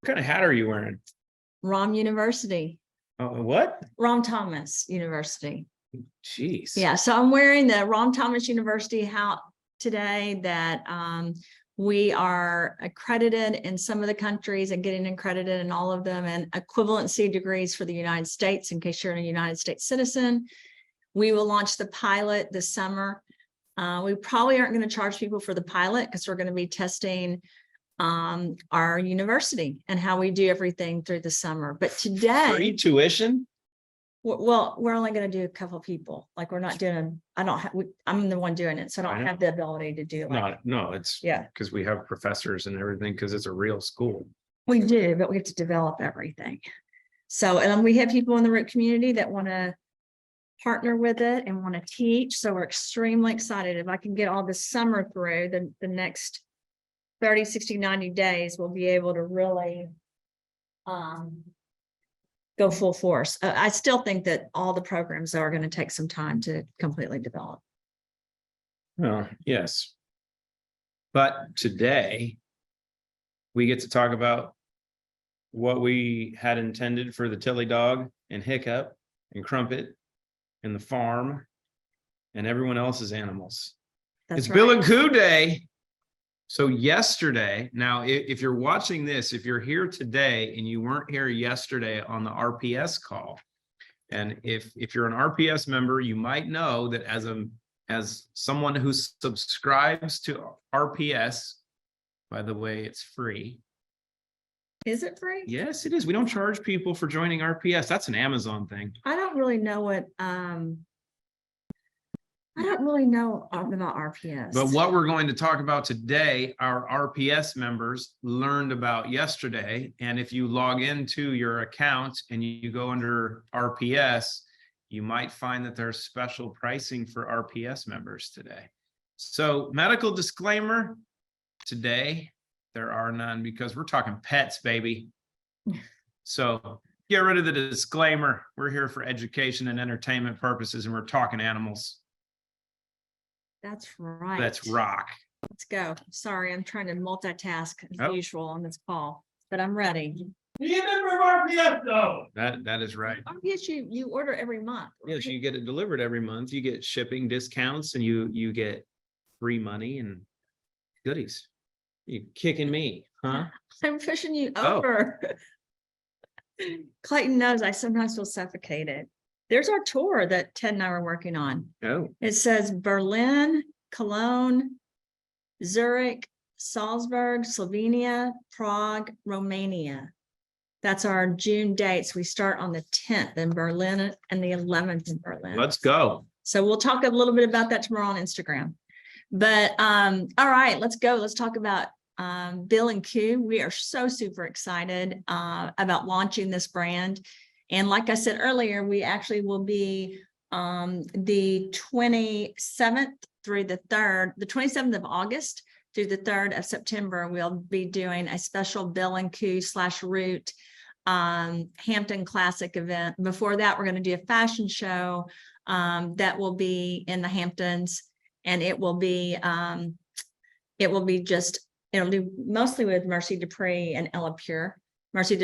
kind of hat are you wearing? Rahm University, Oh, what? Rahm Thomas University. Jeez. Yeah, so I'm wearing the Rahm Thomas University hat today that we are accredited in some of the countries and getting accredited in all of them, and equivalency degrees for the United States in case you're a United States citizen. We will launch the pilot this summer. We probably aren't going to charge people for the pilot because we're going to be testing our university and how we do everything through the summer. But today, Free tuition? well, we're only going to do a couple of people. Like we're not doing, I'm the one doing it. So I I don't know. have the ability to do like, No, it's yeah, because we have professors and everything because it's a real school. we do, but we have to develop everything. So, and we have people in the root community that want to partner with it and want to teach. So we're extremely excited. If I can get all this summer through the next 30, 60, 90 days, we'll be able to really go full force. I still think that all the programs are going to take some time to completely develop. Well, yes. But today we get to talk about what we had intended for the Tilly dog and Hiccup and Crumpet and the farm and everyone else's animals. That's It's right. Bill and Coo Day. So yesterday, now if you're watching this, if you're here today and you weren't here yesterday on the RPS call, and if you're an RPS member, you might know that as someone who subscribes to RPS, by the way, it's free. Is it free? Yes, it is. We don't charge people for joining RPS. That's an Amazon thing. I don't really know what I don't really know about RPS. But what we're going to talk about today, our RPS members learned about yesterday. And if you log into your account and you go under RPS, you might find that there's special pricing for RPS members today. So medical disclaimer, today there are none because we're talking pets, baby. So get rid of the disclaimer. We're here for education and entertainment purposes, and we're talking animals. That's right. That's rock. Let's go. Sorry, I'm trying to multitask as Oh. usual on this call, but I'm ready. Be a member of RPS though. That is right. Yes, you order every month. Yes, you get it delivered every month. You get shipping discounts and you get free money and goodies. You kicking me, huh? I'm pushing you Oh. over. Clayton knows I sometimes feel suffocated. There's our tour that Ted and I were working on. Oh, It says Berlin, Cologne, Zurich, Salzburg, Slovenia, Prague, Romania. That's our June dates. We start on the 10th in Berlin and the 11th in Berlin. let's go. So we'll talk a little bit about that tomorrow on Instagram. But all right, let's go. Let's talk about Bill and Coo. We are so super excited about launching this brand. And like I said earlier, we actually will be the 27th through the 3rd, the 27th of August through the 3rd of September, we'll be doing a special Bill and Coo /Root Hampton Classic event. Before that, we're going to do a fashion show that will be in the Hamptons, and it'll be mostly with Mercy Dupree and Ella Pure. Mercy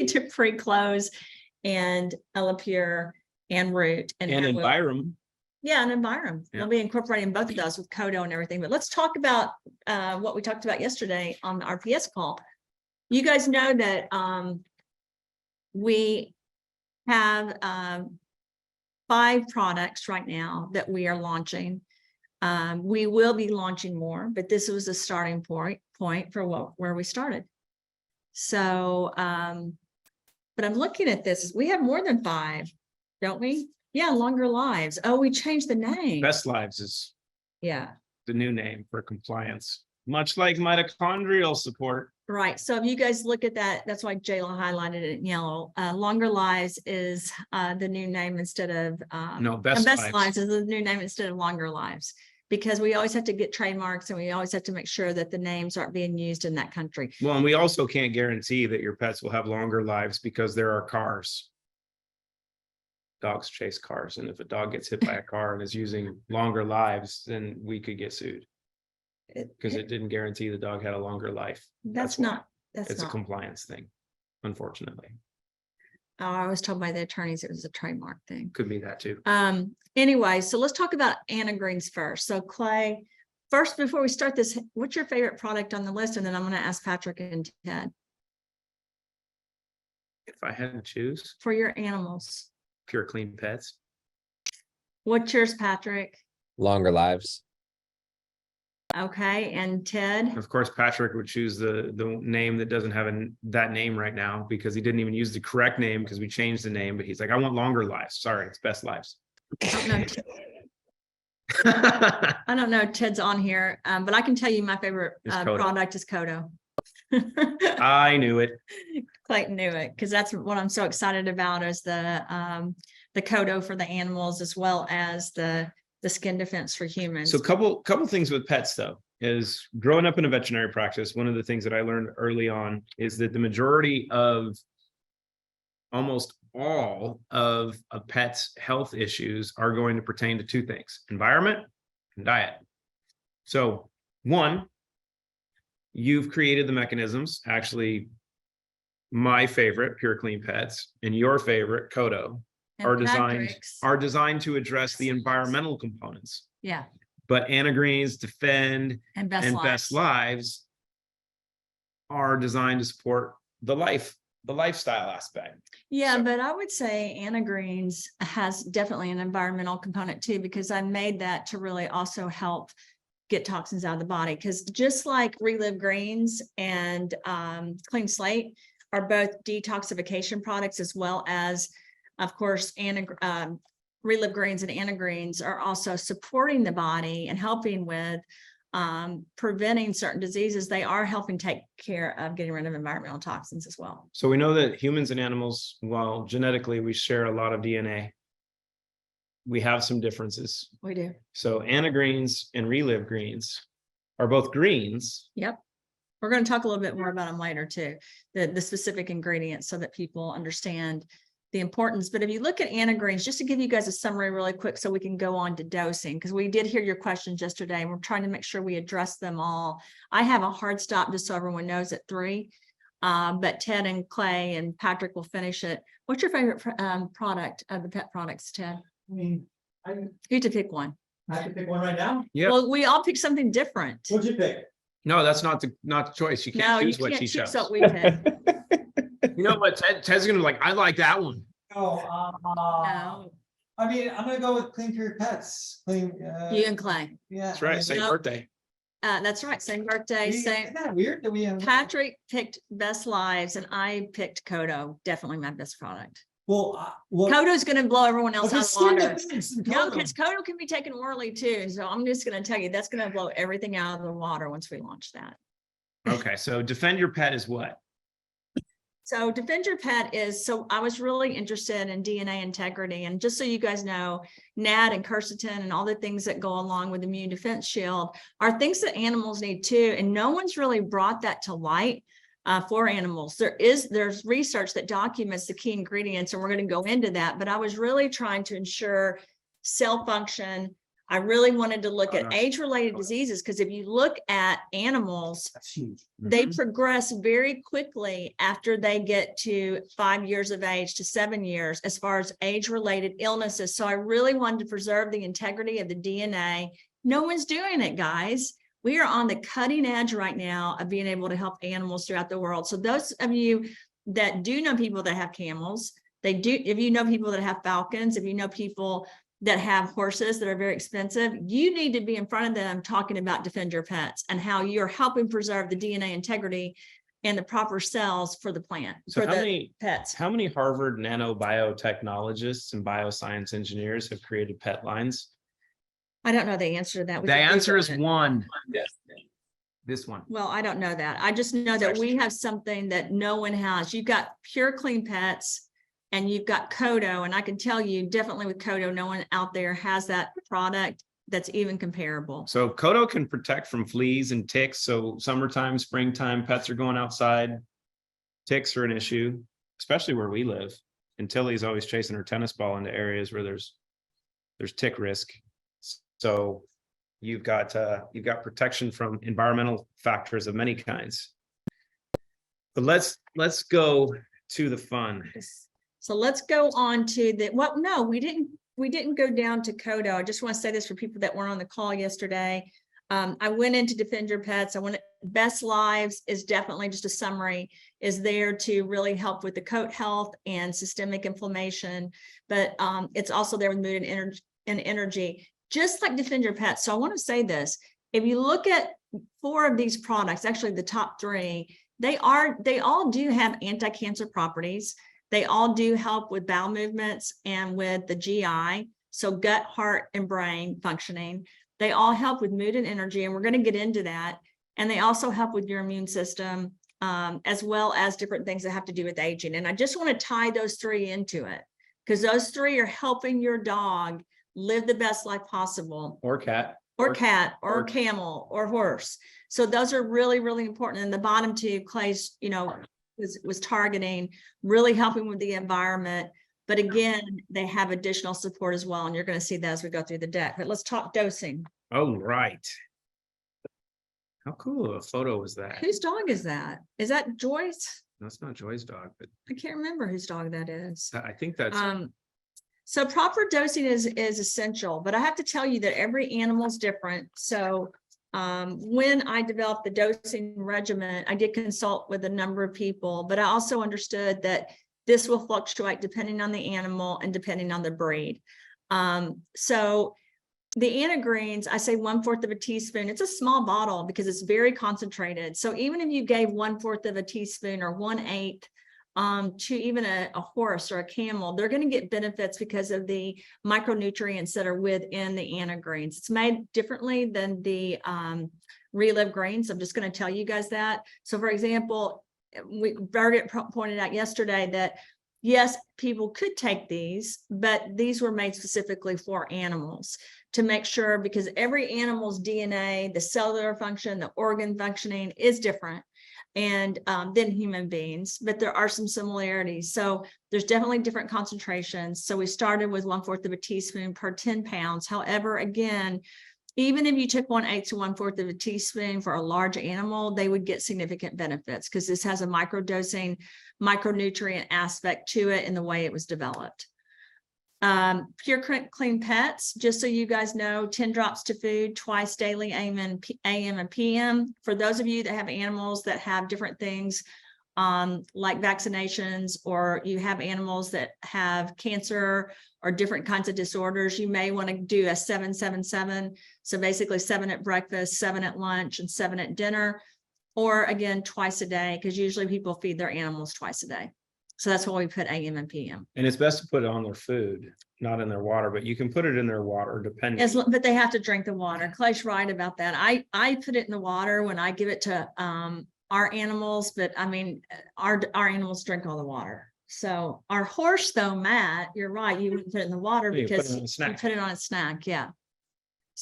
Dupree clothes and Ella Pure and Root And Environ. Yeah, and Environ. Yeah. We'll be incorporating both of those with Coato and everything. But let's talk about what we talked about yesterday on the RPS call. You guys know that we have 5 products right now that we are launching. We will be launching more, but this was a starting point for where we started. So, but I'm looking at this. We have more than 5, don't we? Yeah, Longer Lives. Oh, we changed the name. Best Lives is Yeah. the new name for compliance, much like mitochondrial support. Right. So if you guys look at that, that's why Jayla highlighted it in yellow. Longer Lives is the new name instead of No, Best Lives is the new name instead of Longer Lives, because we always have to get trademarks and we always have to make sure that the names aren't being used in that country. Well, and we also can't guarantee that your pets will have longer lives because there are cars. Dogs chase cars, and if a dog gets hit by a car and is using longer lives, then we could get sued. because it didn't guarantee the dog had a longer life. That's why. not, that's It's a not. compliance thing, unfortunately. Oh, I was told by the attorneys it was a trademark thing. Could be that too. Anyway, so let's talk about Anigreens first. So Clay, first, before we start this, what's your favorite product on the list? And then I'm going to ask Patrick and Ted If I had to choose, for your animals. Pure Clean Pets. What's yours, Patrick? Longer lives. Okay, and Ted? Of course, Patrick would choose the name that doesn't have that name right now because he didn't even use the correct name because we changed the name. But he's like, I want longer lives. Sorry, it's Best Lives. I don't know. Ted's on here, but I can tell you my favorite Coato. product is Coato. I knew it. Clayton knew it because that's what I'm so excited about is the Coato for the animals as well as the skin defense for humans. So couple things with pets though is growing up in a veterinary practice. One of the things that I learned early on is that the majority of almost all of a pet's health issues are going to pertain to two things: environment and diet. So one, you've created the mechanisms. Actually, my favorite, Pure Clean Pets, and your favorite, Coato, And are Patrick's- designed to address the environmental components. yeah, But Anigreens, Defend, and Best and Lives. Best Lives are designed to support the lifestyle aspect. Yeah, So- but I would say Anigreens has definitely an environmental component too, because I made that to really also help get toxins out of the body. Because just like Relive Greens and Clean Slate are both detoxification products, as well as, of course, Relive Greens and Anigreens are also supporting the body and helping with preventing certain diseases. They are helping take care of getting rid of environmental toxins as well. So we know that humans and animals, while genetically we share a lot of DNA, we have some differences. We do. So Anigreens and Relive Greens are both greens. Yep. We're going to talk a little bit more about them later too, the specific ingredients so that people understand the importance. But if you look at Anigreens, just to give you guys a summary really quick so we can go on to dosing, because we did hear your questions yesterday and we're trying to make sure we address them all. I have a hard stop just so everyone knows at 3, but Ted and Clay and Patrick will finish it. What's your favorite product of the pet products, Ted? I mean, I You have to pick one. have to pick one right now. Yep. Well, we all pick something different. What'd you pick? No, that's not the choice. You No, can't you choose what can't she choose chose. what we pick. You know what? Ted's gonna be like, I like that one. Oh, No, I mean, I'm gonna go with Clean Pure Pets. Clean. you and Clay. Yeah. That's right. I Same No. birthday. That's right. Same birthday, mean, same. Isn't that weird that we have? Patrick picked Best Lives and I picked Coato, definitely my best product. Well, well. Coato's gonna blow everyone else okay, out of skin water. defense and No, Coato. because Coato can be taken orally too. So I'm just gonna tell you, that's gonna blow everything out of the water once we launch that. Okay, so Defend Your Pet is what? So Defend Your Pet is, so I was really interested in DNA integrity. And just so you guys know, NAD and Quercetin and all the things that go along with immune defense shield are things that animals need too. And no one's really brought that to light for animals. There's research that documents the key ingredients, and we're going to go into that. But I was really trying to ensure cell function. I really wanted to look at age-related diseases, because if you look at animals, That's huge. they Mhm. progress very quickly after they get to 5 years of age to 7 years as far as age-related illnesses. So I really wanted to preserve the integrity of the DNA. No one's doing it, guys. We are on the cutting edge right now of being able to help animals throughout the world. So those of you that do know people that have camels, if you know people that have falcons, if you know people that have horses that are very expensive, you need to be in front of them talking about Defend Your Pets and how you're helping preserve the DNA integrity and the proper cells for the plant, So for how the many pets. Harvard nanobiotechnologists and bioscience engineers have created pet lines? I don't know the answer to that. We The could answer Google is it. one. This one. Well, I don't know that. I just know It's that actually we true. have something that no one has. You've got Pure Clean Pets and you've got Coato. And I can tell you definitely with Coato, no one out there has that product that's even comparable. So Coato can protect from fleas and ticks. So summertime, springtime, pets are going outside. Ticks are an issue, especially where we live. And Tilly's always chasing her tennis ball into areas where there's tick risk. So you've got protection from environmental factors of many kinds. But let's go to the fun. So let's go on to the, well, no, we didn't go down to Coato. I just want to say this for people that weren't on the call yesterday. I went into Defend Your Pets. I went, Best Lives is definitely just a summary, is there to really help with the coat health and systemic inflammation, but it's also there with mood and energy, just like Defend Your Pets. So I want to say this, if you look at 4 of these products, actually the top 3, they all do have anti-cancer properties. They all do help with bowel movements and with the GI, so gut, heart, and brain functioning. They all help with mood and energy, and we're going to get into that. And they also help with your immune system, as well as different things that have to do with aging. And I just want to tie those 3 into it, because those 3 are helping your dog live the best life possible. Or cat. Or cat, or camel, or horse. So those are really, really important. And the bottom 2, Clay's, was targeting, really helping with the environment. But again, they have additional support as well. And you're going to see that as we go through the deck. But let's talk dosing. Oh, right. How cool a photo was that? Whose dog is that? Is that Joyce? That's not Joy's dog, but I can't remember whose dog that is. I think that's So proper dosing is essential, but I have to tell you that every animal is different. So when I developed the dosing regimen, I did consult with a number of people, but I also understood that this will fluctuate depending on the animal and depending on the breed. So the Anigreens, I say 1/4 of a teaspoon. It's a small bottle because it's very concentrated. So even if you gave 1/4 of a teaspoon or 1/8 to even a horse or a camel, they're going to get benefits because of the micronutrients that are within the Anigreens. It's made differently than the Relive greens. I'm just going to tell you guys that. So for example, Birgit pointed out yesterday that yes, people could take these, but these were made specifically for animals to make sure, because every animal's DNA, the cellular function, the organ functioning is different and than human beings, but there are some similarities. So there's definitely different concentrations. So we started with 1/4 of a teaspoon per 10 pounds. However, again, even if you took 1/8 to 1/4 of a teaspoon for a large animal, they would get significant benefits because this has a microdosing, micronutrient aspect to it in the way it was developed. Pure Clean Pets, just so you guys know, 10 drops to food twice daily, AM and PM. For those of you that have animals that have different things, like vaccinations, or you have animals that have cancer or different kinds of disorders, you may want to do a 7-7-7. So basically 7 at breakfast, 7 at lunch, and 7 at dinner, or again, twice a day, because usually people feed their animals twice a day. So that's why we put AM and PM. and it's best to put it on their food, not in their water, but you can put it in their water depending. But they have to drink the water. Clay's right about that. I put it in the water when I give it to our animals, but I mean, our animals drink all the water. So our horse though, Matt, you're right. You wouldn't put it in the water You put it because on a snack. you put it on a snack. Yeah.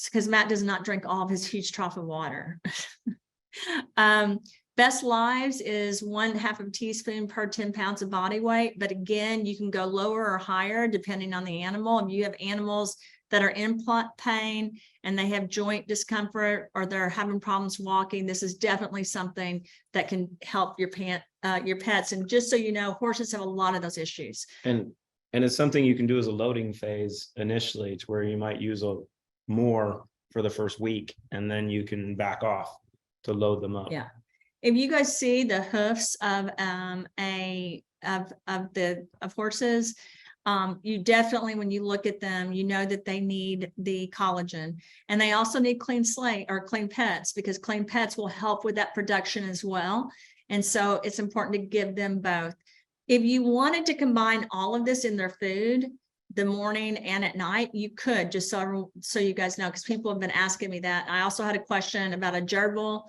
Because Matt does not drink all of his huge trough of water. Best Lives is 1/2 of a teaspoon per 10 pounds of body weight. But again, you can go lower or higher depending on the animal. If you have animals that are in pain and they have joint discomfort or they're having problems walking, this is definitely something that can help your pets. And just so you know, horses have a lot of those issues. And it's something you can do as a loading phase initially, to where you might use more for the first week, and then you can back off to load them up. Yeah. If you guys see the hoofs of horses, you definitely, when you look at them, you know that they need the collagen, and they also need Clean Slate or Clean Pets, because Clean Pets will help with that production as well. And so it's important to give them both. If you wanted to combine all of this in their food, the morning and at night, you could, just so you guys know, because people have been asking me that. I also had a question about a gerbil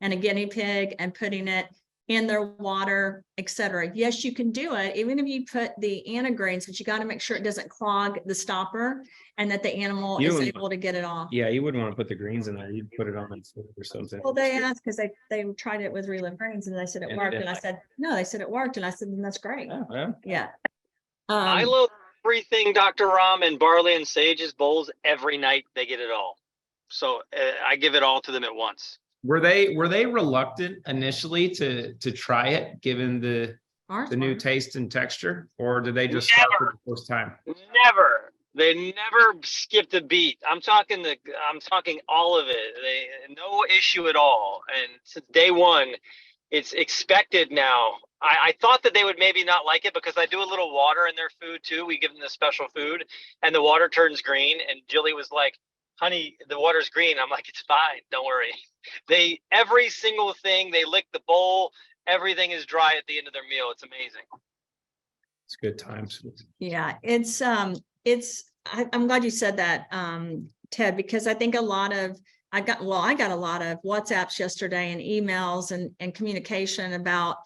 and a guinea pig and putting it in their water, etc. Yes, you can do it, even if you put the Anigreens, but you got to make sure it doesn't clog the stopper and that the animal is able to get it off. Yeah, you wouldn't want to put the greens in there. You'd put it on the food or something. Well, they asked because they tried it with Relive Greens and they said it worked, and I said no. They said it worked, and I said that's great. Oh, yeah. Yeah. I load everything Dr. Rahm in barley and sage's bowls every night. They get it all. So I give it all to them at once. Were they reluctant initially to try it, given the new taste and texture, or did they just start for the first time? Never. They never skipped a beat. I'm talking all of it. No issue at all. And since day one, it's expected now. I thought that they would maybe not like it because I do a little water in their food too. We give them the special food and the water turns green. And Jilly was like, honey, the water's green. I'm like, it's fine. Don't worry. Every single thing, they lick the bowl. Everything is dry at the end of their meal. It's amazing. It's good times. Yeah, I'm glad you said that, Ted, because I think I got a lot of WhatsApps yesterday and emails and communication about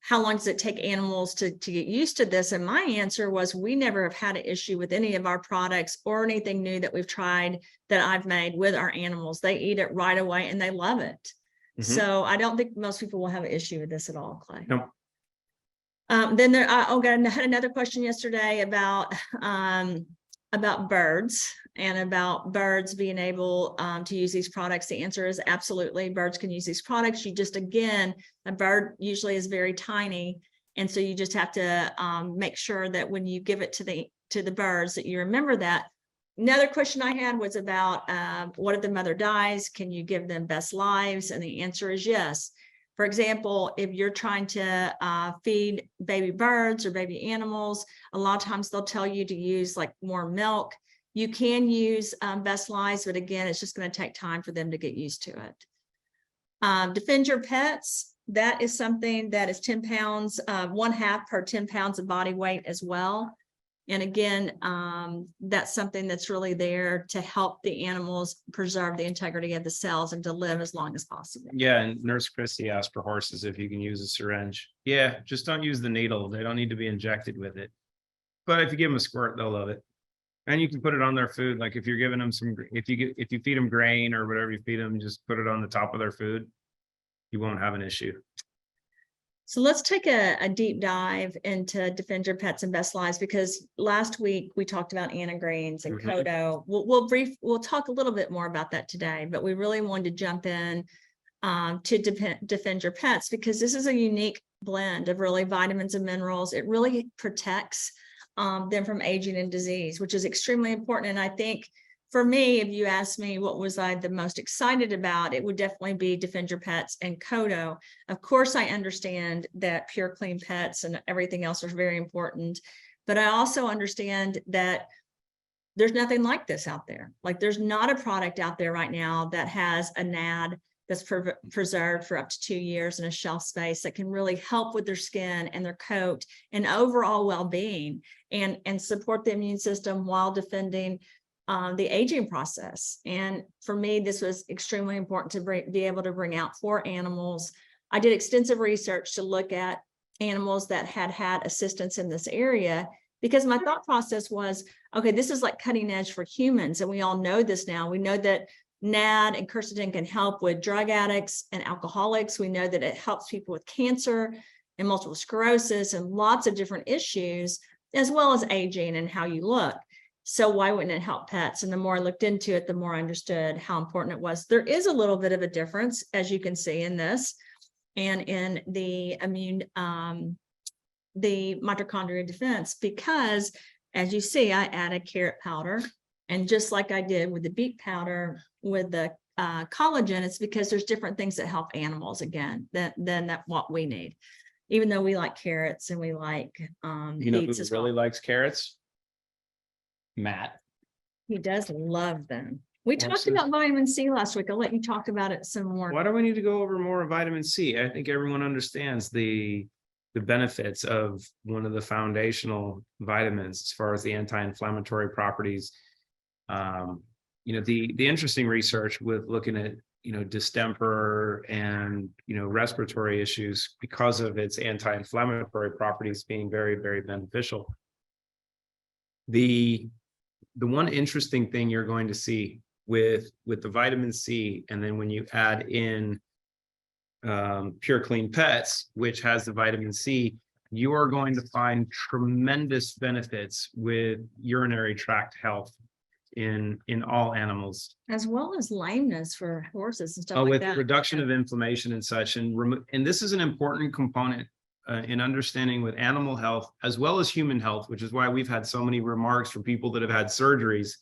how long does it take animals to get used to this? And my answer was, we never have had an issue with any of our products or anything new that we've tried that I've made with our animals. They eat it right away and they love it. Mm-hmm. So I don't think most people will have an issue with this at all, Clay. Nope. Then I had another question yesterday about birds and about birds being able to use these products. The answer is absolutely. Birds can use these products. Again, a bird usually is very tiny. And so you just have to make sure that when you give it to the birds that you remember that. Another question I had was about what if the mother dies? Can you give them best lives? And the answer is yes. For example, if you're trying to feed baby birds or baby animals, a lot of times they'll tell you to use like more milk. You can use best lives, but again, it's just going to take time for them to get used to it. Defend your pets. That is something that is 10 pounds, 1/2 per 10 pounds of body weight as well. And again, that's something that's really there to help the animals preserve the integrity of the cells and to live as long as possible. Yeah, and Nurse Christy asked for horses if you can use a syringe. Yeah, just don't use the needle. They don't need to be injected with it. But if you give them a squirt, they'll love it. And you can put it on their food. Like if you're giving them if you feed them grain or whatever you feed them, just put it on the top of their food. You won't have an issue. So let's take a deep dive into Defend Your Pets and Best Lives, because last week we talked about Anigreens and Coato. We'll talk a little bit more about that today, but we really wanted to jump in to Defend Your Pets because this is a unique blend of really vitamins and minerals. It really protects them from aging and disease, which is extremely important. And I think for me, if you ask me what was I the most excited about, it would definitely be Defend Your Pets and Coato. Of course, I understand that Pure Clean Pets and everything else are very important, but I also understand that there's nothing like this out there. Like there's not a product out there right now that has a NAD that's preserved for up to 2 years in a shelf space that can really help with their skin and their coat and overall well-being and support the immune system while defending the aging process. And for me, this was extremely important to be able to bring out for animals. I did extensive research to look at animals that had assistance in this area, because my thought process was, okay, this is like cutting edge for humans. And we all know this now. We know that NAD and Quercetin can help with drug addicts and alcoholics. We know that it helps people with cancer and multiple sclerosis and lots of different issues, as well as aging and how you look. So why wouldn't it help pets? And the more I looked into it, the more I understood how important it was. There is a little bit of a difference, as you can see in this and in the the mitochondria defense, because as you see, I added carrot powder. And just like I did with the beet powder, with the collagen, it's because there's different things that help animals again than what we need. Even though we like carrots and we like beets as well. Really likes carrots? Matt. He does love them. We talked about vitamin C last week. I'll let you talk about it some more. Why do we need to go over more of vitamin C? I think everyone understands the benefits of one of the foundational vitamins as far as the anti-inflammatory properties. The interesting research with looking at distemper and respiratory issues because of its anti-inflammatory properties being very, very beneficial. The one interesting thing you're going to see with the vitamin C, and then when you add in Pure Clean Pets, which has the vitamin C, you are going to find tremendous benefits with urinary tract health in all animals. As well as lameness for horses and stuff Oh, like with that. reduction Yeah. of inflammation and such, and this is an important component in understanding with animal health as well as human health, which is why we've had so many remarks from people that have had surgeries,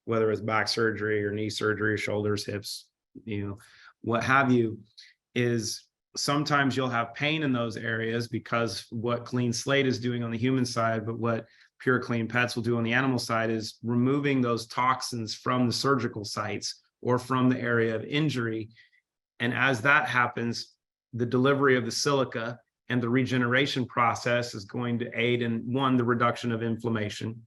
whether it's back surgery or knee surgery, shoulders, hips, what have you, is sometimes you'll have pain in those areas because what Clean Slate is doing on the human side, but what Pure Clean Pets will do on the animal side is removing those toxins from the surgical sites or from the area of injury. And as that happens, the delivery of the silica and the regeneration process is going to aid in, one, the reduction of inflammation.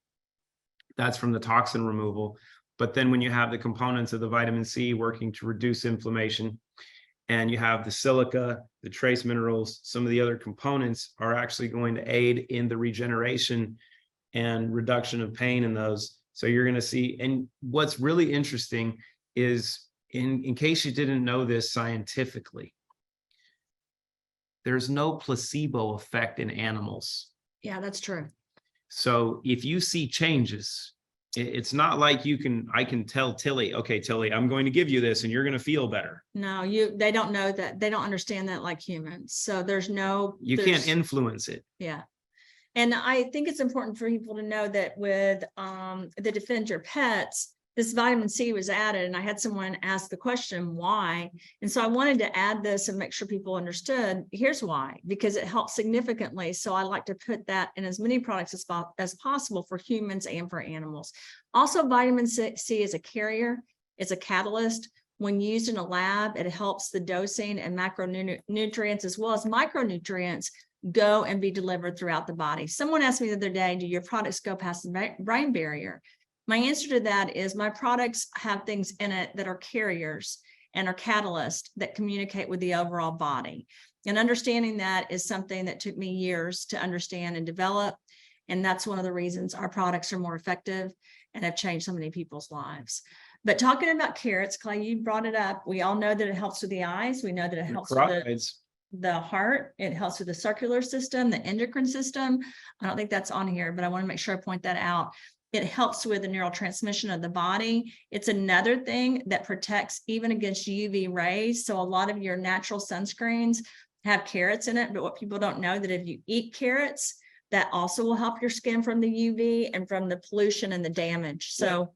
That's from the toxin removal. But then when you have the components of the vitamin C working to reduce inflammation, and you have the silica, the trace minerals, some of the other components are actually going to aid in the regeneration and reduction of pain in those. So you're going to see, and what's really interesting is, in case you didn't know this scientifically, there's no placebo effect in animals. Yeah, that's true. So if you see changes, it's not like I can tell Tilly, okay, Tilly, I'm going to give you this and you're going to feel better. No, they don't know that. They don't understand that like humans. So You can't influence it. Yeah. And I think it's important for people to know that with the Defend Your Pets, this vitamin C was added, and I had someone ask the question, why? And so I wanted to add this and make sure people understood, here's why, because it helps significantly. So I like to put that in as many products as possible for humans and for animals. Also, vitamin C is a carrier, it's a catalyst. When used in a lab, it helps the dosing and macronutrients as well as micronutrients go and be delivered throughout the body. Someone asked me the other day, do your products go past the brain barrier? My answer to that is my products have things in it that are carriers and are catalysts that communicate with the overall body. And understanding that is something that took me years to understand and develop. And that's one of the reasons our products are more effective and have changed so many people's lives. But talking about carrots, Clay, you brought it up. We all know that it helps with the eyes. We know that it helps with the heart. It helps with the circular system, the endocrine system. I don't think that's on here, but I want to make sure I point that out. It helps with the neurotransmission of the body. It's another thing that protects even against UV rays. So a lot of your natural sunscreens have carrots in it, but what people don't know that if you eat carrots, that also will help your skin from the UV and from the pollution and the damage. So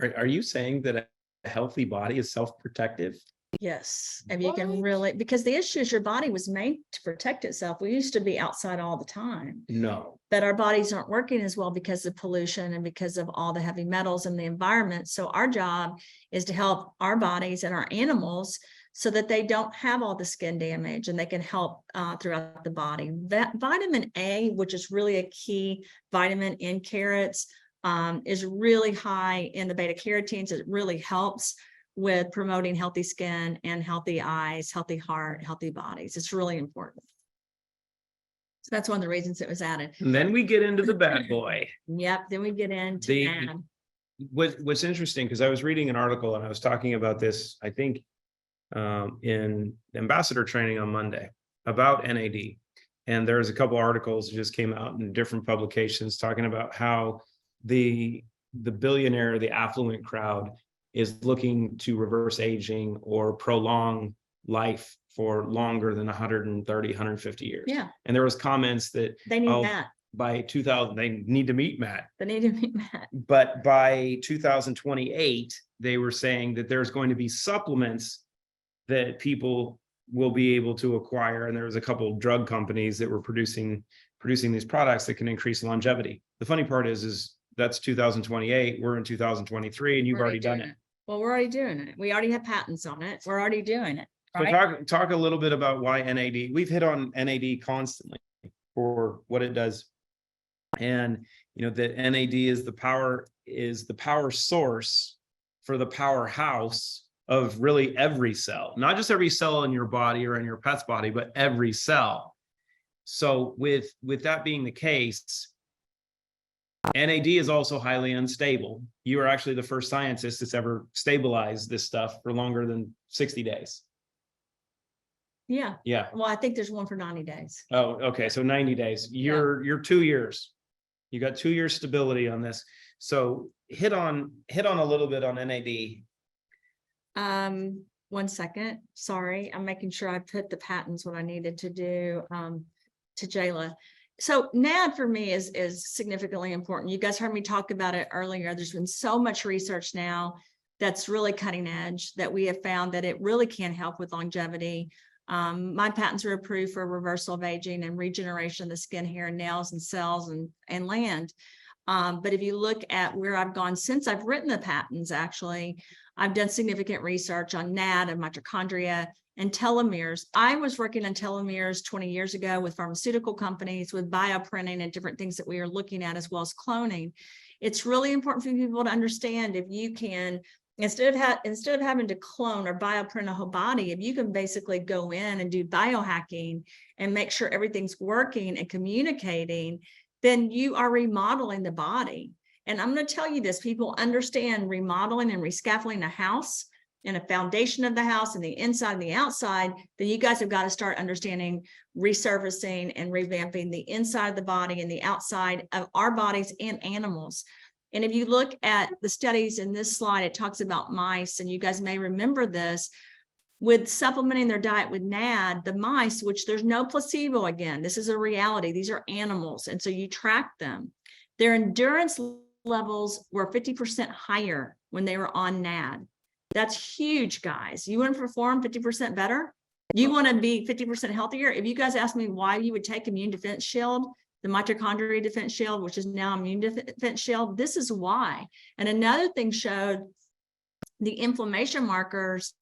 are you saying that a healthy body is self-protective? yes, if you can really, because the issue is your body was made to protect itself. We used to be outside all the time. No. But our bodies aren't working as well because of pollution and because of all the heavy metals in the environment. So our job is to help our bodies and our animals so that they don't have all the skin damage and they can help throughout the body. That vitamin A, which is really a key vitamin in carrots, is really high in the beta carotenes. It really helps with promoting healthy skin and healthy eyes, healthy heart, healthy bodies. It's really important. So that's one of the reasons it was added. And then we get into the bad boy. Yep. Then we get into bad. What's interesting, because I was reading an article and I was talking about this, I think, in ambassador training on Monday about NAD. And there's a couple articles that just came out in different publications talking about how the billionaire, the affluent crowd is looking to reverse aging or prolong life for longer than 130, 150 years. Yeah. And there was comments that They need Matt. By 2000, they need to meet Matt. They need to meet Matt. But by 2028, they were saying that there's going to be supplements that people will be able to acquire. And there was a couple of drug companies that were producing these products that can increase longevity. The funny part is that's 2028. We're in 2023 and you've already done it. Well, we're already doing it. We already have patents on it. We're already doing it. Right? So talk a little bit about why NAD. We've hit on NAD constantly for what it does. And that NAD is the power source for the powerhouse of really every cell, not just every cell in your body or in your pet's body, but every cell. So with that being the case, NAD is also highly unstable. You are actually the first scientist that's ever stabilized this stuff for longer than 60 days. Yeah. Yeah. Well, I think there's one for 90 days. Oh, okay. So 90 days. You're 2 years. You got 2 years stability on this. So hit on a little bit on NAD. 1 second. Sorry, I'm making sure I put the patents what I needed to do to Jayla. So NAD for me is significantly important. You guys heard me talk about it earlier. There's been so much research now that's really cutting edge that we have found that it really can help with longevity. My patents are approved for reversal of aging and regeneration of the skin, hair, and nails and cells and land. But if you look at where I've gone since I've written the patents, actually, I've done significant research on NAD and mitochondria and telomeres. I was working on telomeres 20 years ago with pharmaceutical companies, with bioprinting and different things that we are looking at, as well as cloning. It's really important for people to understand if you can, instead of having to clone or bioprint a whole body, if you can basically go in and do biohacking and make sure everything's working and communicating, then you are remodeling the body. And I'm going to tell you this, people understand remodeling and rescaffolding a house and a foundation of the house and the inside and the outside, then you guys have got to start understanding resurfacing and revamping the inside of the body and the outside of our bodies and animals. And if you look at the studies in this slide, it talks about mice, and you guys may remember this, with supplementing their diet with NAD, the mice, which there's no placebo again, this is a reality, these are animals, and so you track them. Their endurance levels were 50% higher when they were on NAD. That's huge, guys. You want to perform 50% better? You want to be 50% healthier? If you guys ask me why you would take immune defense shield, the mitochondria defense shield, which is now immune defense shield, this is why. And another thing showed the inflammation markers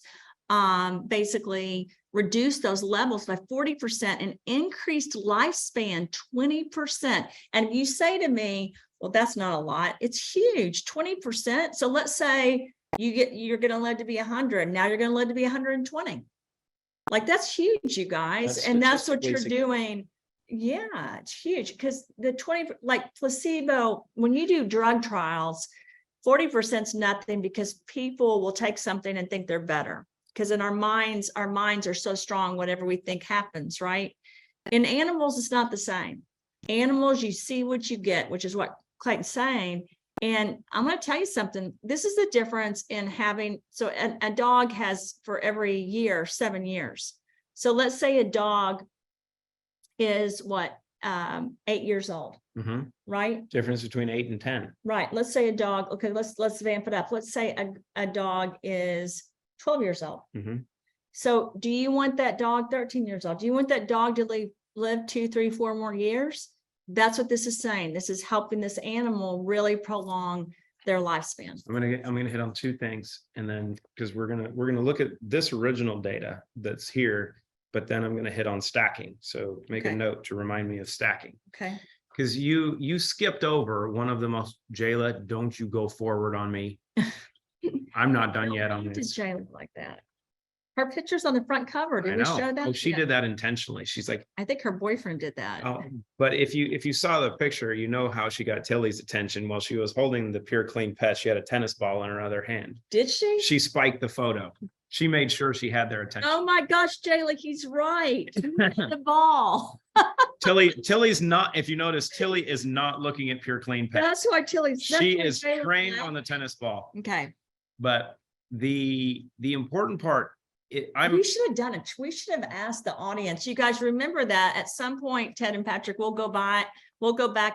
basically reduced those levels by 40% and increased lifespan 20%. And if you say to me, well, that's not a lot, it's huge, 20%. So let's say you're going to live to be 100. Now you're going to live to be 120. Like, that's huge, you guys. And that's what you're doing. Yeah, it's huge, because the 20, like placebo, when you do drug trials, 40% is nothing, because people will take something and think they're better. Because in our minds are so strong, whatever we think happens, right? In animals, it's not the same. Animals, you see what you get, which is what Clayton's saying. And I'm going to tell you something. This is the difference in having, so a dog has for every year, 7 years. So let's say a dog is what, 8 years old, right? Difference between 8 and 10. Right. Let's say a dog, okay, let's vamp it up. Let's say a dog is 12 years old. So do you want that dog 13 years old? Do you want that dog to live 2, 3, 4 more years? That's what this is saying. This is helping this animal really prolong their lifespan. I'm gonna hit on 2 things, and then because we're gonna look at this original data that's here, but then I'm gonna hit on stacking. So make a note to remind me of stacking. Okay. Because you skipped over one of the most, Jayla, don't you go forward on me. I'm not done yet on this. Did Jayla like that? Her picture's on the front cover. Did we show that? Oh, she did that intentionally. She's like, I think her boyfriend did that. oh, but if you saw the picture, you know how she got Tilly's attention while she was holding the Pure Clean Pet. She had a tennis ball in her other hand. Did she? She spiked the photo. She made sure she had their attention. Oh my gosh, Jayla, he's right. The ball. Tilly's not, if you notice, Tilly is not looking at Pure Clean Pet. That's why She is trained on the tennis ball. Okay. But the important part, we should have done it. We should have asked the audience. You guys remember that at some point, Ted and Patrick, we'll go back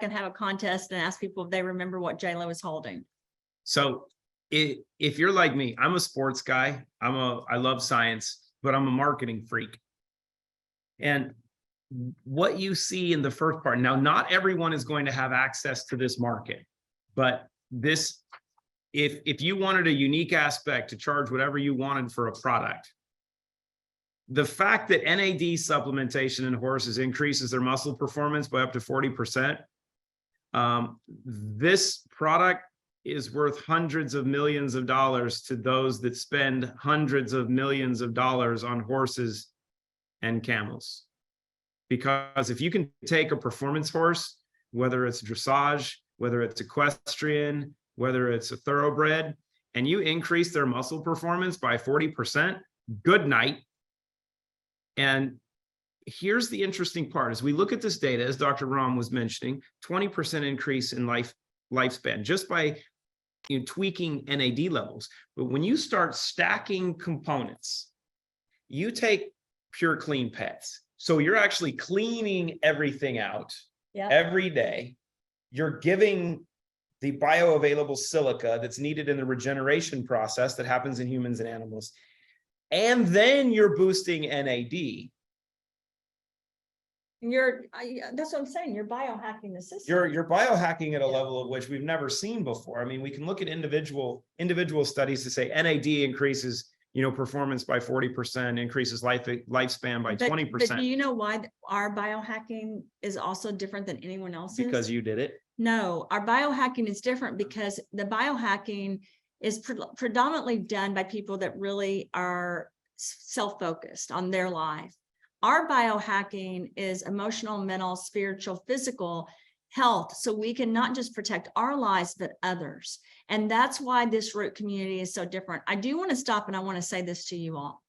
and have a contest and ask people if they remember what Jayla was holding. So if you're like me, I'm a sports guy. I love science, but I'm a marketing freak. And what you see in the first part, now, not everyone is going to have access to this market, but this, if you wanted a unique aspect to charge whatever you wanted for a product, the fact that NAD supplementation in horses increases their muscle performance by up to 40%, this product is worth hundreds of millions of dollars to those that spend hundreds of millions of dollars on horses and camels. Because if you can take a performance horse, whether it's dressage, whether it's equestrian, whether it's a thoroughbred, and you increase their muscle performance by 40%, good night. And here's the interesting part. As we look at this data, as Dr. Rahm was mentioning, 20% increase in life lifespan just by tweaking NAD levels. But when you start stacking components, you take Pure Clean Pets. So you're actually cleaning everything out every day. You're giving the bioavailable silica that's needed in the regeneration process that happens in humans and animals. And then you're boosting NAD. That's what I'm saying. You're biohacking the system. You're biohacking at a level of which we've never seen before. I mean, we can look at individual studies to say NAD increases, performance by 40%, increases lifespan by 20%. But do you know why our biohacking is also different than anyone else's? Because you did it. No, our biohacking is different because the biohacking is predominantly done by people that really are self-focused on their life. Our biohacking is emotional, mental, spiritual, physical health. So we can not just protect our lives, but others. And that's why this root community is so different. I do want to stop and I want to say this to you all.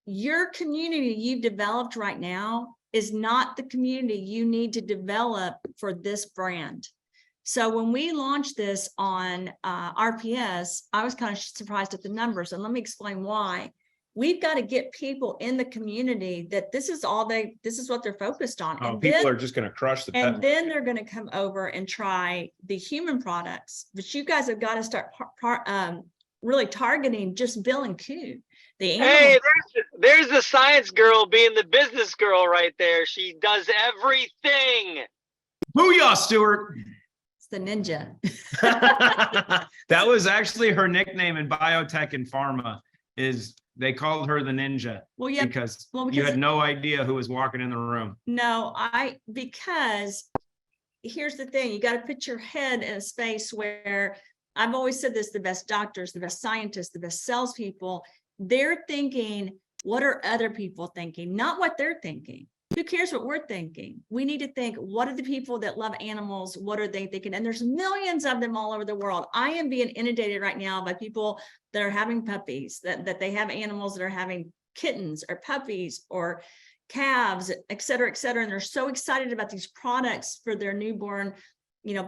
Your community you've developed right now is not the community you need to develop for this brand. So when we launched this on RPS, I was kind of surprised at the numbers. And let me explain why. We've got to get people in the community that this is what they're focused on. Oh, and people then, are just going to crush the and pet. then they're going to come over and try the human products. But you guys have got to start really targeting just Bill and Coo. Hey, there's the science girl being the business girl right there. She does everything. Booyah, Stuart. It's the ninja. That was actually her nickname in biotech and pharma. They called her the ninja. Well, yeah, because you had no idea who was walking in the room. No, because here's the thing, you got to put your head in a space where I've always said this, the best doctors, the best scientists, the best salespeople, they're thinking, what are other people thinking? Not what they're thinking. Who cares what we're thinking? We need to think, what are the people that love animals? What are they thinking? And there's millions of them all over the world. I am being inundated right now by people that are having puppies, that they have animals that are having kittens or puppies or calves, et cetera, et cetera. And they're so excited about these products for their newborn,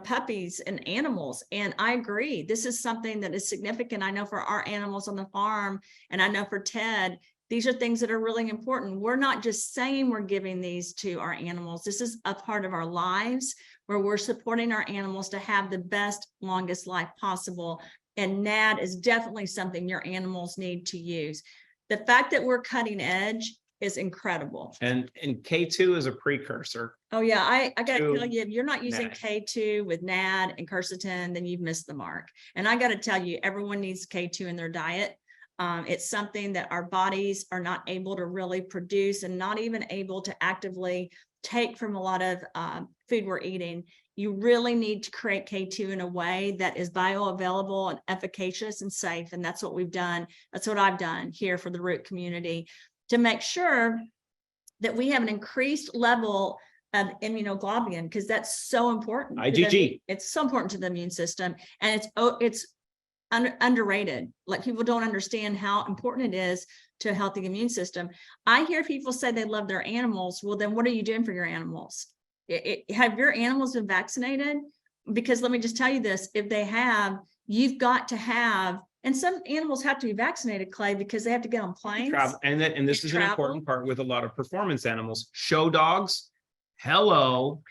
puppies and animals. And I agree. This is something that is significant. I know for our animals on the farm, and I know for Ted, these are things that are really important. We're not just saying we're giving these to our animals. This is a part of our lives where we're supporting our animals to have the best, longest life possible. And NAD is definitely something your animals need to use. The fact that we're cutting edge is incredible. And K2 is a precursor. Oh yeah, I got to tell you, if you're not using NAD. K2 with NAD and Quercetin, then you've missed the mark. And I got to tell you, everyone needs K2 in their diet. It's something that our bodies are not able to really produce and not even able to actively take from a lot of food we're eating. You really need to create K2 in a way that is bioavailable and efficacious and safe. And that's what we've done. That's what I've done here for the root community to make sure that we have an increased level of immunoglobulin, because that's so important. IgG. It's so important to the immune system, and it's underrated. Like, people don't understand how important it is to a healthy immune system. I hear people say they love their animals. Well, then what are you doing for your animals? Have your animals been vaccinated? Because let me just tell you this, if they have, you've got to have, and some animals have to be vaccinated, Clay, because they have to get on planes. And this is an important part with a lot of performance animals. Show dogs, hello.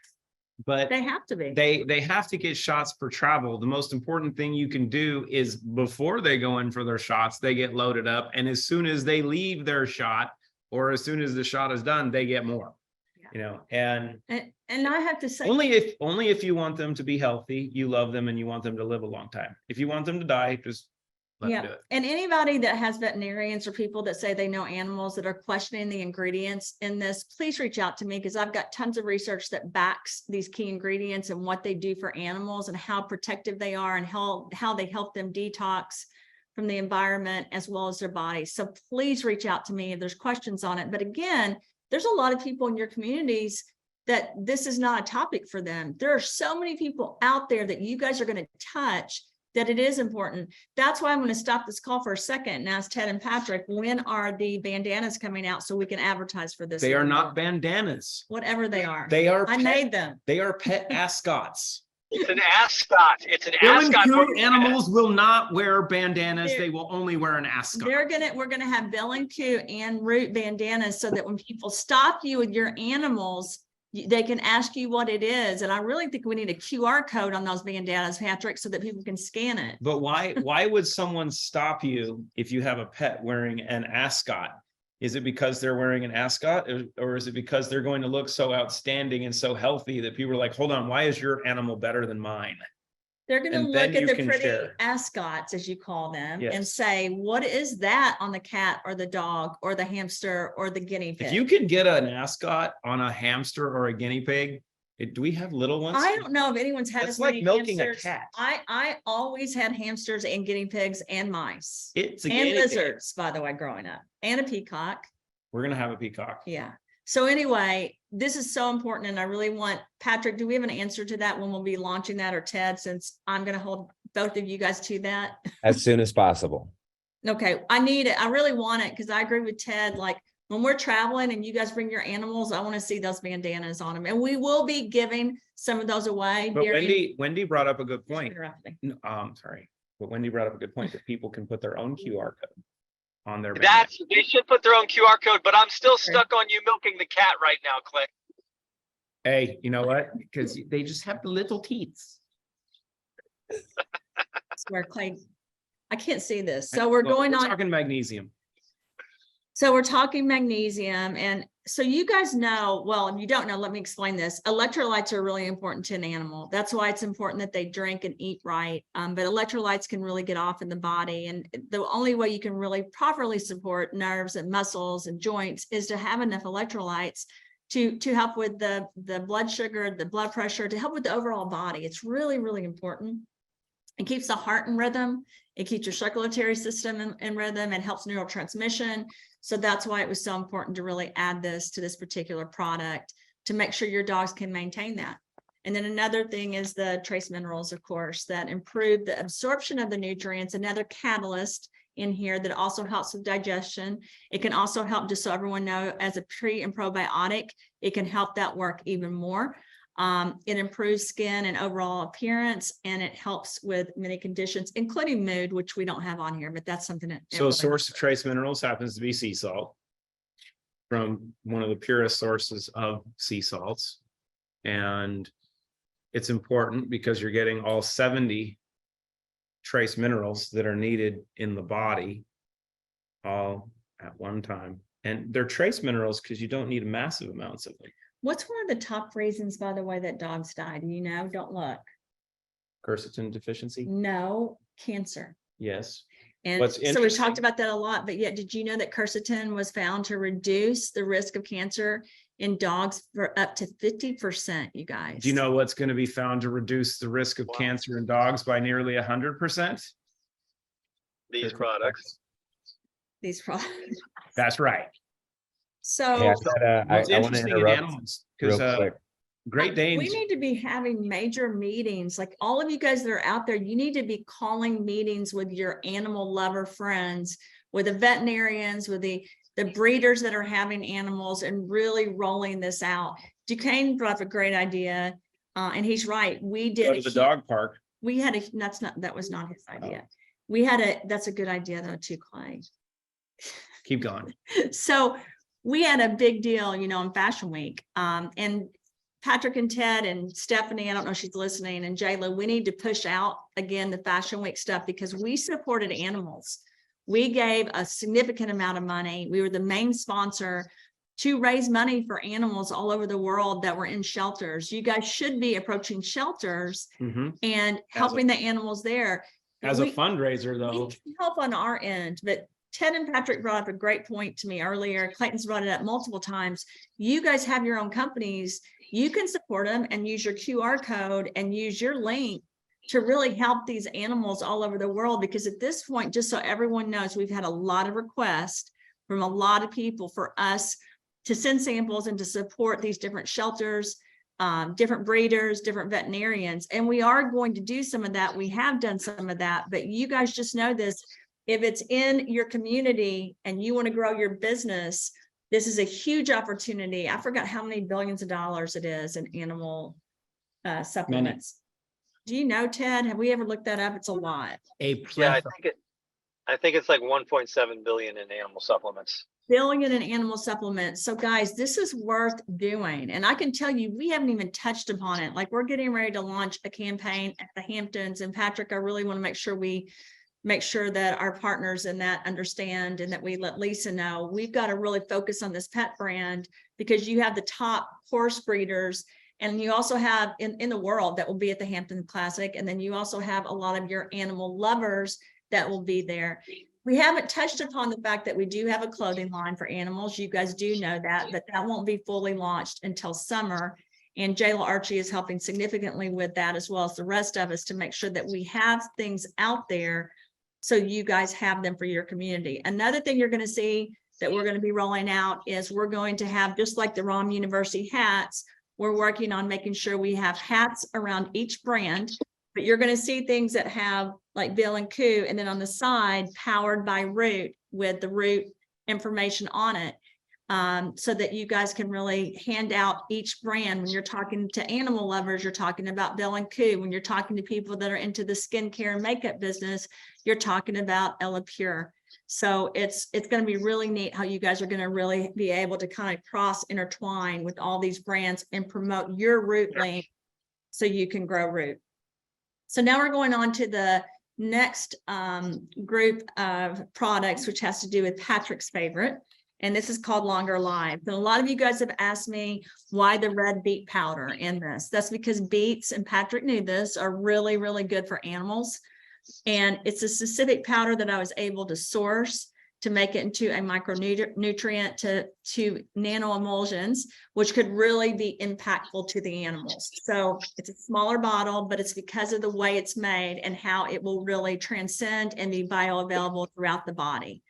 But they have to be. They have to get shots for travel. The most important thing you can do is before they go in for their shots, they get loaded up. And as soon as they leave their shot, or as soon as the shot is done, they get more. And I have to say, only if you want them to be healthy, you love them and you want them to live a long time. If you want them to die, just let them do it. And anybody that has veterinarians or people that say they know animals that are questioning the ingredients in this, please reach out to me, because I've got tons of research that backs these key ingredients and what they do for animals and how protective they are and how they help them detox from the environment as well as their bodies. So please reach out to me if there's questions on it. But again, there's a lot of people in your communities that this is not a topic for them. There are so many people out there that you guys are going to touch that it is important. That's why I'm going to stop this call for a second and ask Ted and Patrick, when are the bandanas coming out so we can advertise for this? They are not bandanas. Whatever they are. They are I made them. They are pet ascots. It's an ascot. It's an Bill and ascot. Coo animals will not wear bandanas. They will only wear an ascot. We're gonna have Bill and Coo and Root bandanas so that when people stop you with your animals, they can ask you what it is. And I really think we need a QR code on those bandanas, Patrick, so that people can scan it. But why would someone stop you if you have a pet wearing an ascot? Is it because they're wearing an ascot, or is it because they're going to look so outstanding and so healthy that people are like, hold on, why is your animal better than mine? They're going to And then look at you the can pretty share. ascots, as you call them, and Yes. say, what is that on the cat or the dog or the hamster or the guinea pig? If you can get an ascot on a hamster or a guinea pig, do we have little ones? I don't know if anyone's had That's as like many milking a hamsters. cat. I always had hamsters and guinea pigs and mice It's a and guinea pig. lizards, by the way, growing up, and a peacock. We're gonna have a peacock. Yeah. So anyway, this is so important, and I really want, Patrick, do we have an answer to that when we'll be launching that, or Ted, since I'm going to hold both of you guys to that? As soon as possible. Okay, I need it. I really want it, because I agree with Ted. Like, when we're traveling and you guys bring your animals, I want to see those bandanas on them, and we will be giving some of those away. But during- Wendy brought up a good point. Interrupting. Sorry, but Wendy brought up a good point that people can put their own QR code on their. They should put their own QR code, but I'm still stuck on you milking the cat right now, Clay. Hey, you know what? Because they just have the little teeth. I swear, Clay, I can't see this. So we're going on. Talking magnesium. So we're talking magnesium. And so you guys know, well, if you don't know, let me explain this. Electrolytes are really important to an animal. That's why it's important that they drink and eat right. But electrolytes can really get off in the body. And the only way you can really properly support nerves and muscles and joints is to have enough electrolytes to help with the blood sugar, the blood pressure, to help with the overall body. It's really, really important. It keeps the heart in rhythm. It keeps your circulatory system in rhythm, and helps neurotransmission. So that's why it was so important to really add this to this particular product, to make sure your dogs can maintain that. And then another thing is the trace minerals, of course, that improve the absorption of the nutrients, another catalyst in here that also helps with digestion. It can also help, just so everyone know, as a pre and probiotic, it can help that work even more. It improves skin and overall appearance, and it helps with many conditions, including mood, which we don't have on here, but that's something that. So a source of trace minerals happens to be sea salt, from one of the purest sources of sea salts. And it's important because you're getting all 70 trace minerals that are needed in the body all at one time. And they're trace minerals because you don't need massive amounts of them. What's one of the top reasons, by the way, that dogs die? Do you know? Don't look. Quercetin deficiency? No, cancer. Yes. And What's so we interesting- talked about that a lot, but yet, did you know that quercetin was found to reduce the risk of cancer in dogs for up to 50%, you guys? Do you know what's going to be found to reduce the risk of Wow. cancer in dogs by nearly 100%? These products. These products. That's right. So Hey, I What's want to interesting in interrupt animals, real because quick. Great we Danes, need to be having major meetings. Like, all of you guys that are out there, you need to be calling meetings with your animal lover friends, with the veterinarians, with the breeders that are having animals, and really rolling this out. Duquesne brought up a great idea, and he's right. We did go to the dog park. we had a, that was not his idea. That's a good idea though too, Clay. Keep going. So we had a big deal, in Fashion Week. And Patrick and Ted and Stephanie, I don't know if she's listening, and Jayla, we need to push out again the Fashion Week stuff, because we supported animals. We gave a significant amount of money. We were the main sponsor to raise money for animals all over the world that were in shelters. You guys should be approaching shelters Mhm. and helping the animals there. As a We- fundraiser, though, we can help on our end, but Ted and Patrick brought up a great point to me earlier. Clayton's brought it up multiple times. You guys have your own companies. You can support them and use your QR code and use your link to really help these animals all over the world. Because at this point, just so everyone knows, we've had a lot of requests from a lot of people for us to send samples and to support these different shelters, different breeders, different veterinarians. And we are going to do some of that. We have done some of that, but you guys just know this. If it's in your community and you want to grow your business, this is a huge opportunity. I forgot how many billions of dollars it is in animal supplements. Do you know, Ted? Have we ever looked that up? It's a lot. A Yeah, plethora. I think it's like 1.7 billion in animal supplements. Billion in animal supplements. So guys, this is worth doing. And I can tell you, we haven't even touched upon it. Like we're getting ready to launch a campaign at the Hamptons. And Patrick, I really want to make sure that our partners in that understand and that we let Lisa know we've got to really focus on this pet brand because you have the top horse breeders and you also have in the world that will be at the Hampton Classic. And then you also have a lot of your animal lovers that will be there. We haven't touched upon the fact that we do have a clothing line for animals. You guys do know that, but that won't be fully launched until summer. And Jayla Archie is helping significantly with that as well as the rest of us to make sure that we have things out there so you guys have them for your community. Another thing you're going to see that we're going to be rolling out is we're going to have, just like the Rahm University hats, we're working on making sure we have hats around each brand, but you're going to see things that have like Bill and Coo, and then on the side, powered by Root with the Root information on it. So that you guys can really hand out each brand. When you're talking to animal lovers, you're talking about Bill and Coo. When you're talking to people that are into the skincare and makeup business, you're talking about Ella Pure. So it's going to be really neat how you guys are going to really be able to kind of cross intertwine with all these brands and promote your Root link so you can grow Root. So now we're going on to the next group of products, which has to do with Patrick's favorite. And this is called Longer Life. And a lot of you guys have asked me why the red beet powder in this. That's because beets, and Patrick knew this, are really, really good for animals. And it's a specific powder that I was able to source to make it into a micronutrient to nano emulsions, which could really be impactful to the animals. So it's a smaller bottle, but it's because of the way it's made and how it will really transcend and be bioavailable throughout the body.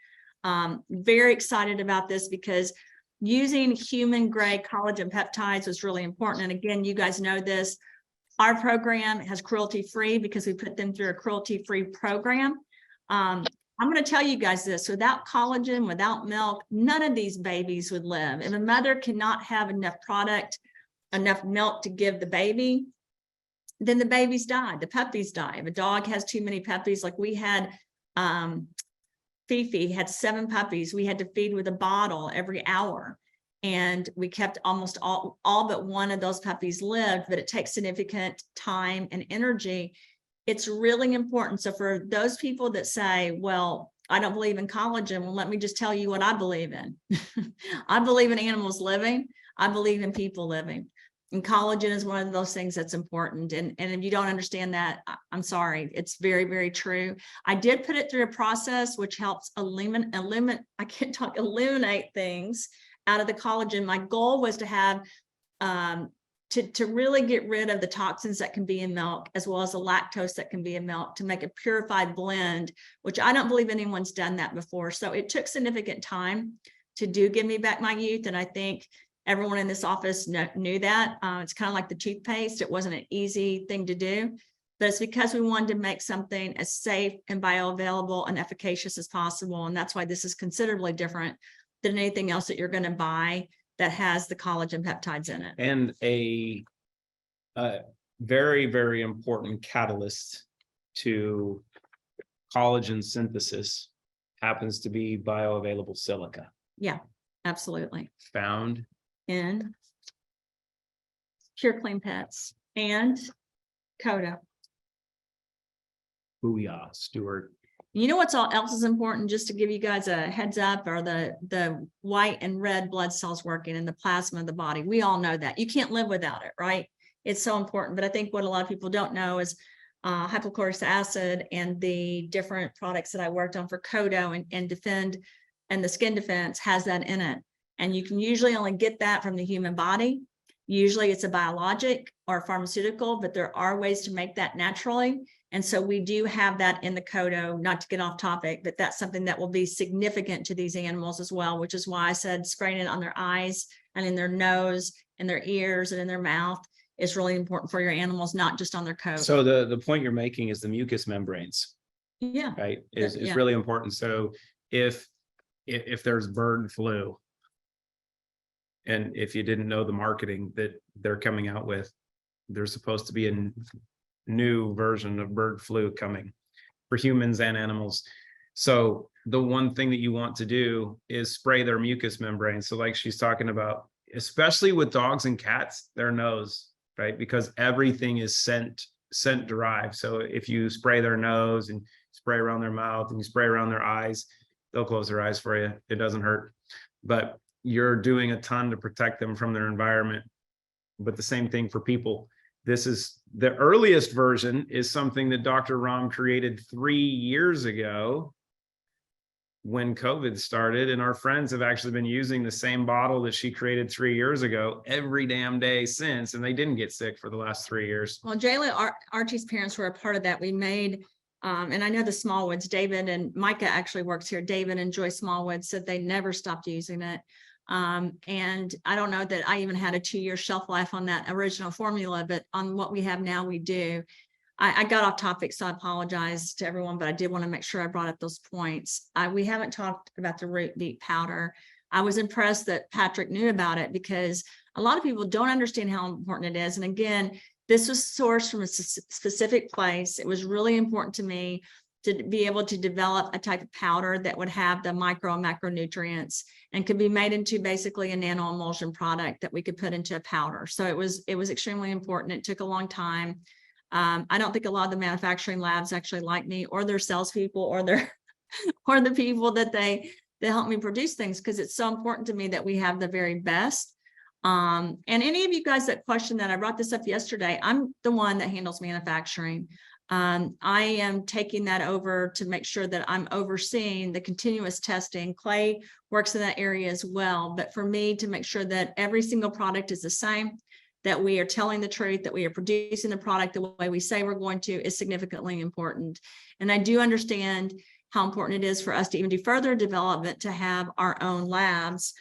Very excited about this because using human grade collagen peptides was really important. And again, you guys know this, our program has cruelty free because we put them through a cruelty free program. I'm going to tell you guys this, without collagen, without milk, none of these babies would live. If a mother cannot have enough product, enough milk to give the baby, then the babies die, the puppies die. If a dog has too many puppies, like we had, Fifi had 7 puppies. We had to feed with a bottle every hour. And we kept almost all but one of those puppies lived, but it takes significant time and energy. It's really important. So for those people that say, well, I don't believe in collagen, well, let me just tell you what I believe in. I believe in animals living. I believe in people living. And collagen is one of those things that's important. And if you don't understand that, I'm sorry. It's very, very true. I did put it through a process which helps eliminate things out of the collagen. My goal was to have to really get rid of the toxins that can be in milk, as well as the lactose that can be in milk, to make a purified blend, which I don't believe anyone's done that before. So it took significant time to give me back my youth. And I think everyone in this office knew that. It's kind of like the toothpaste. It wasn't an easy thing to do, but it's because we wanted to make something as safe and bioavailable and efficacious as possible. And that's why this is considerably different than anything else that you're going to buy that has the collagen peptides in it. And a very, very important catalyst to collagen synthesis happens to be bioavailable silica. Yeah, absolutely. Found In Pure Clean Pets and Coato. Booyah, Stuart. You know what's all else is important, just to give you guys a heads up, are the white and red blood cells working in the plasma of the body. We all know that. You can't live without it, right? It's so important. But I think what a lot of people don't know is hypochlorous acid and the different products that I worked on for Coato and Defend and the Skin Defense has that in it. And you can usually only get that from the human body. Usually it's a biologic or a pharmaceutical, but there are ways to make that naturally. And so we do have that in the Coato, not to get off topic, but that's something that will be significant to these animals as well, which is why I said spraying it on their eyes and in their nose and their ears and in their mouth is really important for your animals, not just on their coat. So the point you're making is the mucous membranes, Yeah. right? Is Yeah. really important. So if there's bird flu, and if you didn't know the marketing that they're coming out with, they're supposed to be new version of bird flu coming for humans and animals. So the one thing that you want to do is spray their mucous membrane. So like she's talking about, especially with dogs and cats, their nose, right? Because everything is scent derived. So if you spray their nose and spray around their mouth and you spray around their eyes, they'll close their eyes for you. It doesn't hurt, but you're doing a ton to protect them from their environment. But the same thing for people. This is the earliest version is something that Dr. Rahm created 3 years ago when COVID started, and our friends have actually been using the same bottle that she created 3 years ago every damn day since, and they didn't get sick for the last 3 years. Well, Jayla, Archie's parents were a part of that. We made, and I know the Smallwoods, David and Micah actually works here. David and Joy Smallwood said they never stopped using it. And I don't know that I even had a 2-year shelf life on that original formula, but on what we have now, we do. I got off topic, so I apologize to everyone, but I did want to make sure I brought up those points. We haven't talked about the root beet powder. I was impressed that Patrick knew about it because a lot of people don't understand how important it is. And again, this was sourced from a specific place. It was really important to me to be able to develop a type of powder that would have the micro and macronutrients and could be made into basically a nano emulsion product that we could put into a powder. So it was extremely important. It took a long time. I don't think a lot of the manufacturing labs actually like me or their salespeople or their or the people that help me produce things, because it's so important to me that we have the very best. And any of you guys that question that, I brought this up yesterday, I'm the one that handles manufacturing. I am taking that over to make sure that I'm overseeing the continuous testing. Clay works in that area as well, but for me to make sure that every single product is the same, that we are telling the truth, that we are producing the product the way we say we're going to, is significantly important. And I do understand how important it is for us to even do further development to have our own labs,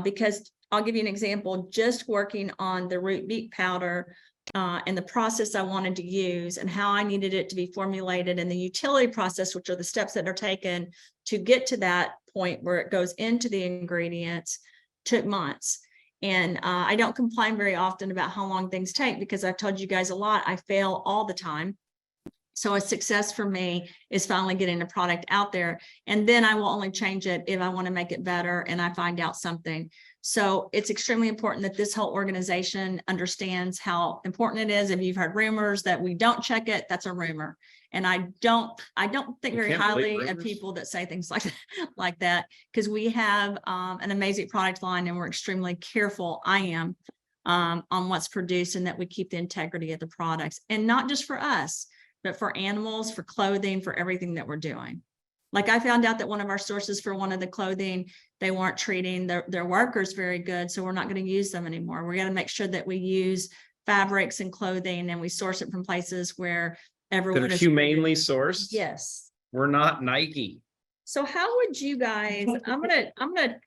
because I'll give you an example, just working on the root beet powder and the process I wanted to use and how I needed it to be formulated and the utility process, which are the steps that are taken to get to that point where it goes into the ingredients, took months. And I don't complain very often about how long things take because I've told you guys a lot. I fail all the time. So a success for me is finally getting the product out there. And then I will only change it if I want to make it better and I find out something. So it's extremely important that this whole organization understands how important it is. If you've heard rumors that we don't check it, that's a rumor. And I don't think very highly of people that say things like that, because we have an amazing product line and we're extremely careful. I am on what's produced and that we keep the integrity of the products, and not just for us, but for animals, for clothing, for everything that we're doing. Like I found out that one of our sources for one of the clothing, they weren't treating their workers very good. So we're not going to use them anymore. We're going to make sure that we use fabrics and clothing and we source it from places where everyone That are is humanely sourced. Yes. We're not Nike. So how would you guys, I'm gonna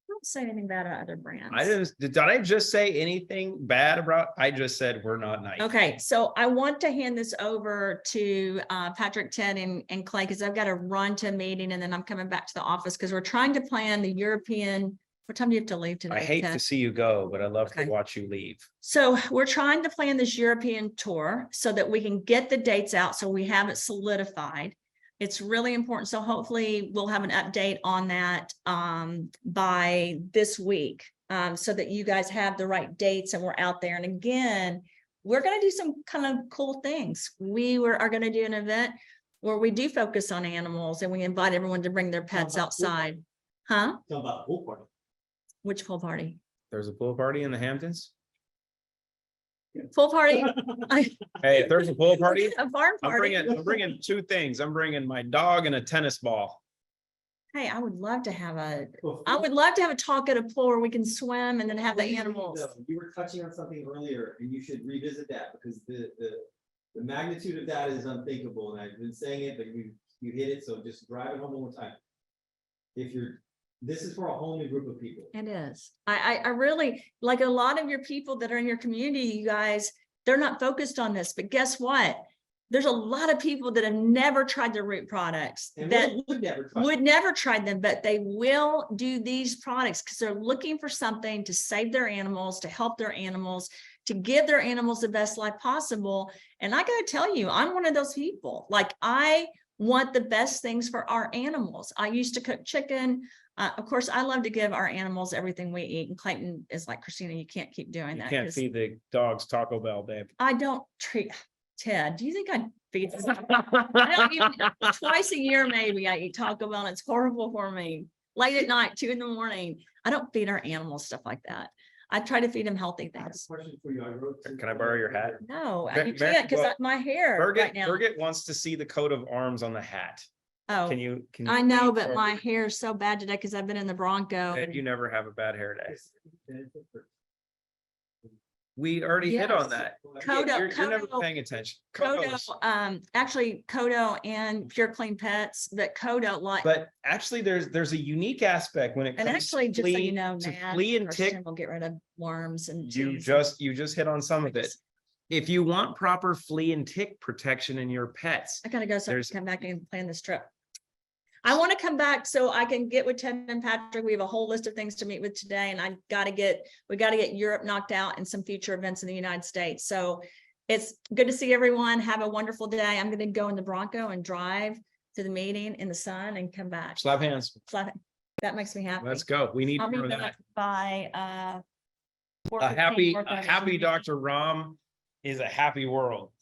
don't say anything bad about other brands. Did I just say anything bad about? I just said we're not Nike. Okay, so I want to hand this over to Patrick, Ted, and Clay, because I've got to run to a meeting and then I'm coming back to the office because we're trying to plan the European. What time do you have to leave today? I hate Ted? to see you go, but I love Okay. to watch you leave. So we're trying to plan this European tour so that we can get the dates out so we have it solidified. It's really important. So hopefully we'll have an update on that by this week so that you guys have the right dates and we're out there. And again, we're going to do some kind of cool things. Are going to do an event where we do focus on animals and we invite everyone to bring their pets outside. Huh? Talk about pool party. Which pool party? There's a pool party in the Hamptons. Pool party? Hey, if there's a pool party, A barn I'm party. bringing two things. I'm bringing my dog and a tennis ball. Hey, I would love to have a talk at a pool where we can swim and then have the animals. You were touching on something earlier, and you should revisit that because the magnitude of that is unthinkable. And I've been saying it, but you hit it. So just drive it home one more time. This is for a whole new group of people. It is. I really like a lot of your people that are in your community, you guys, they're not focused on this, but guess what? There's a lot of people that have never tried the root products And that would never try. try them, but they will do these products because they're looking for something to save their animals, to help their animals, to give their animals the best life possible. And I gotta tell you, I'm one of those people. Like, I want the best things for our animals. I used to cook chicken. Of course, I love to give our animals everything we eat. And Clayton is like, Christina, you can't keep doing You that. can't 'cause feed the dogs Taco Bell, babe. I don't treat Ted. Do you think I feed them? I don't even, twice a year, maybe I eat Taco Bell and it's horrible for me. Late at night, 2 a.m. I don't feed our animals stuff like that. I try to feed them healthy I have a things. question for you. I wrote. Can I borrow your hat? No, Mer- you Mer- can't because well, my hair right now. Birgit wants to see the coat of arms on the hat. Oh, Can you? I know, please, but or- my hair is so bad today because I've been in the Bronco. And and- you never have a bad hair day. We already hit on Yes. that. Coato- You're never Coato- paying attention. Coatos. Coato, actually Coato and Pure Clean Pets, but Coato like, But actually, there's a unique aspect when it and comes actually, just so flea- you know, to Nat, flea and Christian tick. will get rid of worms and. You cheese. just hit on some of it. If you want proper flea and tick protection in your pets, I gotta go, so I There's- can come back and plan this trip. I want to come back so I can get with Ted and Patrick. We have a whole list of things to meet with today, and we gotta get Europe knocked out and some future events in the United States. So it's good to see everyone. Have a wonderful day. I'm gonna go in the Bronco and drive to the meeting in the sun and come back. slap hands. That makes me happy. Let's go. We need I'll be more of back that. by A happy 4:15, Dr. Rahm is a happy world.